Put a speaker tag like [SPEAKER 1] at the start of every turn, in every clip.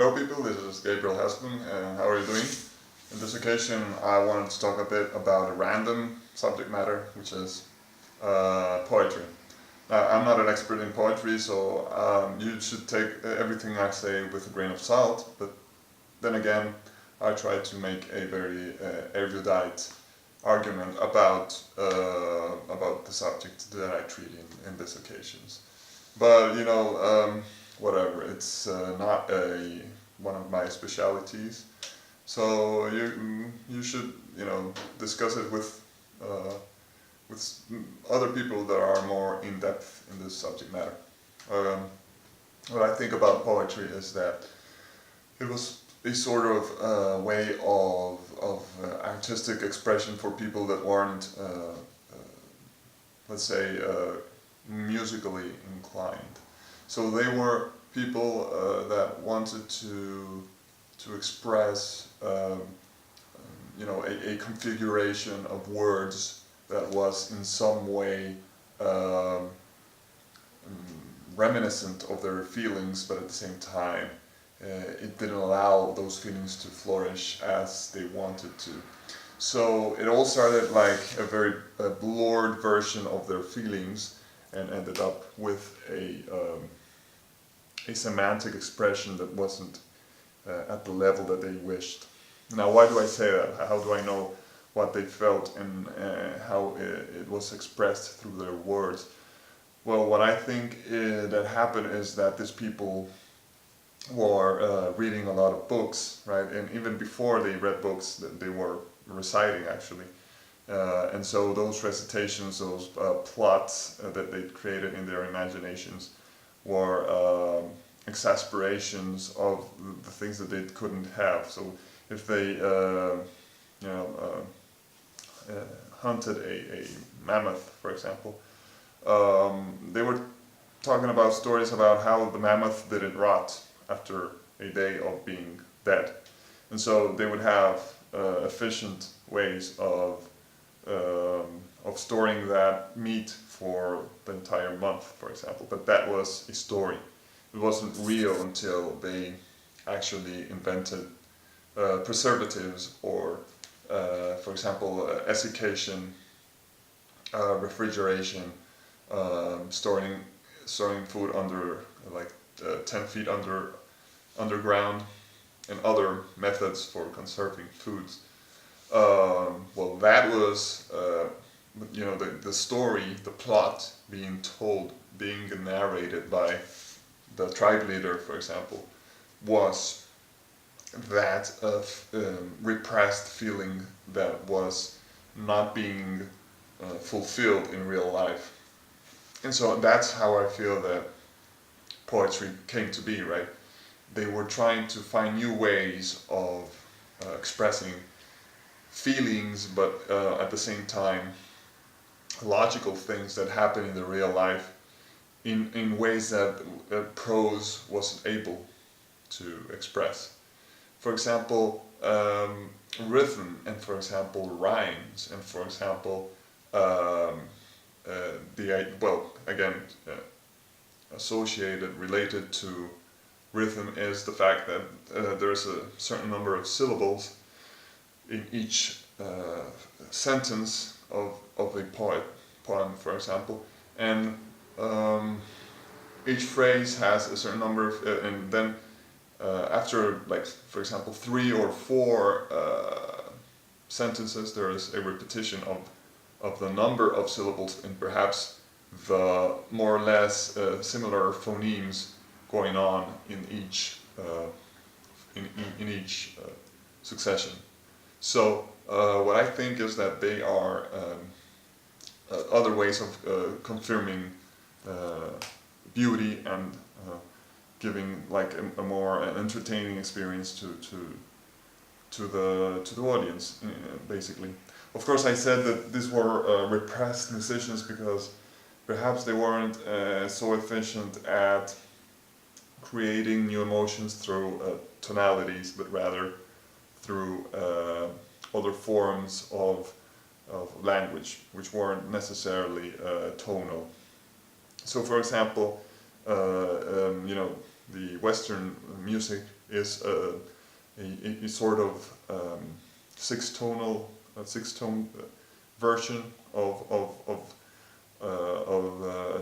[SPEAKER 1] Hello people, this is Gabriel Hespen, and how are you doing? In this occasion I wanted to talk a bit about a random subject matter, which is poetry. Now, I'm not an expert in poetry, so you should take everything I say with a grain of salt, but then again I try to make a very erudite argument about the subject that I treat in these occasions. But whatever. It's not one of my specialities. So you should discuss it with other people that are more in depth in this subject matter. What I think about poetry is that it was a sort of way of artistic expression for people that weren't, let's say, musically inclined. So they were people that wanted to express, a configuration of words that was in some way reminiscent of their feelings, but at the same time, it didn't allow those feelings to flourish as they wanted to. So it all started like a very blurred version of their feelings, and ended up with a semantic expression that wasn't at the level that they wished. Now, why do I say that? How do I know what they felt and how it was expressed through their words? Well, what I think that happened is that these people were reading a lot of books, right? And even before they read books, they were reciting actually. And so those recitations, those plots that they created in their imaginations were exasperations of the things that they couldn't have. So if they hunted a mammoth, for example, they were talking about stories about how the mammoth didn't rot after a day of being dead. And so they would have efficient ways of storing that meat for the entire month, for example. But that was a story. It wasn't real until they actually invented preservatives or, for example, essiccation, refrigeration, storing food under 10 feet underground, and other methods for conserving foods. Well, that was, the story, the plot being told, being narrated by the tribe leader, for example, was that repressed feeling that was not being fulfilled in real life. And so that's how I feel that poetry came to be, right? They were trying to find new ways of expressing feelings, but at the same time logical things that happen in the real life in ways that prose wasn't able to express. For example, rhythm, and for example rhymes, and for example associated, related to rhythm is the fact that there's a certain number of syllables in each sentence of a poem, for example, and each phrase has a certain number of, and then after, like, for example, 3 or 4 sentences, there is a repetition of the number of syllables, and perhaps the more or less similar phonemes going on in each succession. So what I think is that they are other ways of confirming beauty and giving like a more entertaining experience to the audience, basically. Of course, I said that these were repressed musicians because perhaps they weren't so efficient at creating new emotions through tonalities, but rather through other forms of language, which weren't necessarily tonal. So, for example, the Western music is a sort of six-tone version of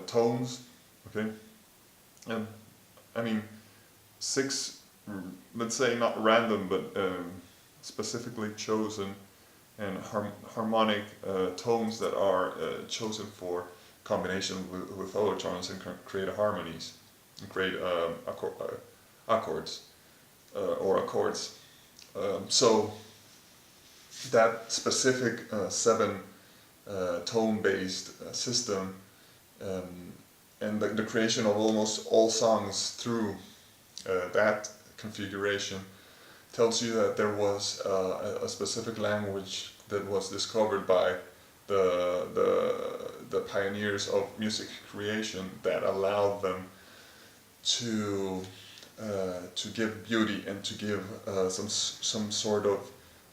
[SPEAKER 1] tones. Okay, and I mean six, let's say not random, but specifically chosen and harmonic tones that are chosen for combination with other tones and create harmonies and create accords or accords. So that specific seven tone-based system and the creation of almost all songs through that configuration tells you that there was a specific language that was discovered by the pioneers of music creation that allowed them to give beauty and to give some sort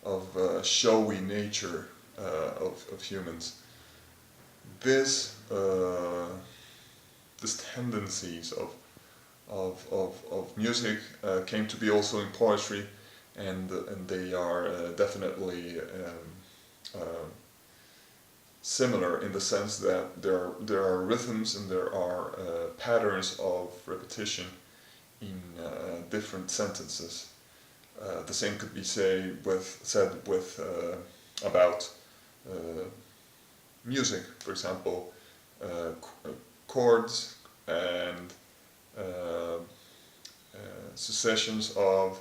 [SPEAKER 1] of showy nature of humans. This tendencies of music came to be also in poetry, and they are definitely similar in the sense that there are rhythms and there are patterns of repetition in different sentences. The same could be said with about music, for example, chords and successions of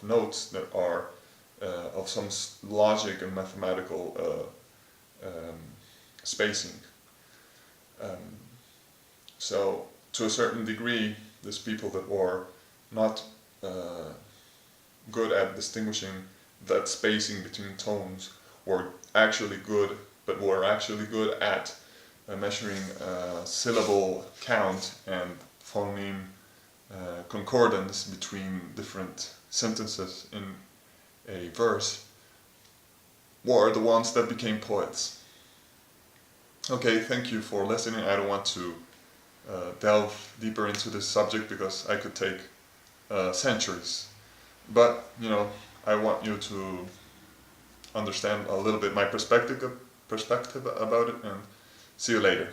[SPEAKER 1] notes that are of some logic and mathematical spacing. So to a certain degree, these people that were not good at distinguishing that spacing between tones were actually good at measuring syllable count and phoneme concordance between different sentences in a verse, were the ones that became poets. Okay, thank you for listening. I don't want to delve deeper into this subject because I could take centuries, but I want you to understand a little bit my perspective about it, and see you later.